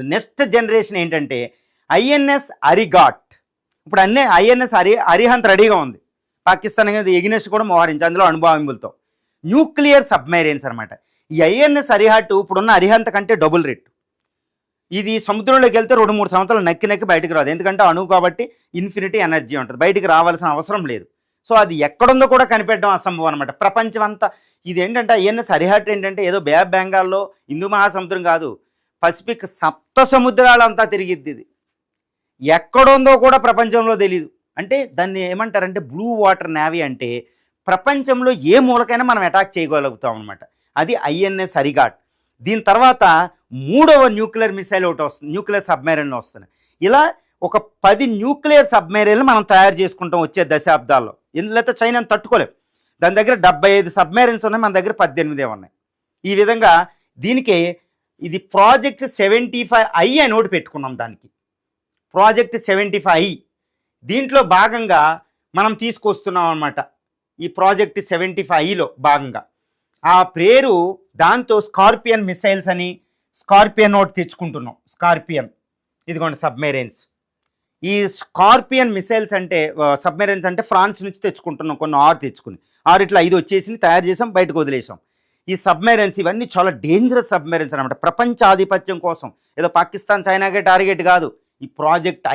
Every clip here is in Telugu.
నెక్స్ట్ జనరేషన్ ఏంటంటే ఐఎన్ఎస్ అరిగాట్. ఇప్పుడు అన్నీ ఐఎన్ఎస్ అరిహంత్ రెడీగా ఉంది. పాకిస్తాన్ అనేది ఎగినెస్ట్ కూడా మోహరించి అందులో అణుబాంబులతో న్యూక్లియర్ సబ్మెరైన్స్ అనమాట. ఈ ఐఎన్ఎస్ అరిహాట్ ఇప్పుడున్న అరిహంత్ కంటే డబుల్ రేట్. ఇది సముద్రంలోకి వెళ్తే 2-3 సంవత్సరాలు నక్కి బయటకు రాదు. ఎందుకంటే అణువు కాబట్టి ఇన్ఫినిటీ ఎనర్జీ ఉంటుంది, బయటికి రావాల్సిన అవసరం లేదు. సో అది ఎక్కడుందో కూడా కనిపెట్టడం అసంభవం అనమాట. ప్రపంచం అంతా ఇది ఏంటంటే ఐఎన్ఎస్ అరిహాట్ ఏంటంటే ఏదో బే ఆఫ్ బెంగాల్లో హిందూ మహాసముద్రం కాదు, పసిఫిక్ సప్త సముద్రాలంతా తిరిగిద్ది. ఇది ఎక్కడుందో కూడా ప్రపంచంలో తెలియదు. అంటే దాన్ని ఏమంటారంటే బ్లూ వాటర్ నేవీ. అంటే ప్రపంచంలో ఏ మూలకైనా మనం అటాక్ చేయగలుగుతాం అనమాట. అది ఐఎన్ఎస్ అరిగాట్. దీని తర్వాత 3వ న్యూక్లియర్ మిసైల్ ఒకటి వస్తుంది, న్యూక్లియర్ సబ్మెరైన్లు వస్తున్నాయి. ఇలా ఒక 10 న్యూక్లియర్ సబ్మెరైన్లు మనం తయారు చేసుకుంటాం వచ్చే దశాబ్దాల్లో. లేకపోతే చైనాని తట్టుకోలేం. దాని దగ్గర 75 సబ్మెరైన్స్ ఉన్నాయి, మన దగ్గర 18 ఉన్నాయి. ఈ విధంగా దీనికి ఇది ప్రాజెక్ట్ 75I అని ఒకటి పెట్టుకున్నాం. దానికి ప్రాజెక్ట్ 75I. దీంట్లో భాగంగా మనం తీసుకొస్తున్నాం అన్నమాట. ఈ ప్రాజెక్ట్ 75Iలో భాగంగా ఆ పేరు దాంతో స్కార్పియన్ మిసైల్స్ అని స్కార్పియన్ ఒకటి తెచ్చుకుంటున్నాం. స్కార్పియన్ ఇదిగోండి సబ్మెరైన్స్. ఈ స్కార్పియన్ మిసైల్స్ అంటే సబ్మెరైన్స్ అంటే ఫ్రాన్స్ నుంచి తెచ్చుకుంటున్నాం. కొన్ని 6 తెచ్చుకుని 6 ఇట్లా 5 వచ్చేసి తయారు చేసాం, బయటకు వదిలేసాం. ఈ సబ్మెరైన్స్ ఇవన్నీ చాలా డేంజరస్ సబ్మెరైన్స్ అనమాట. ప్రపంచ ఆధిపత్యం కోసం ఏదో పాకిస్తాన్ చైనాకే టార్గెట్ కాదు. ఈ ప్రాజెక్ట్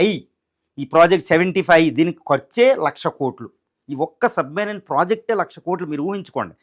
ఈ ప్రాజెక్ట్ 75 దీనికి ఖర్చే 1,00,000 కోట్లు. ఈ ఒక్క సబ్మెరైన్ ప్రాజెక్టే 1,00,000 కోట్లు. మీరు ఊహించుకోండి.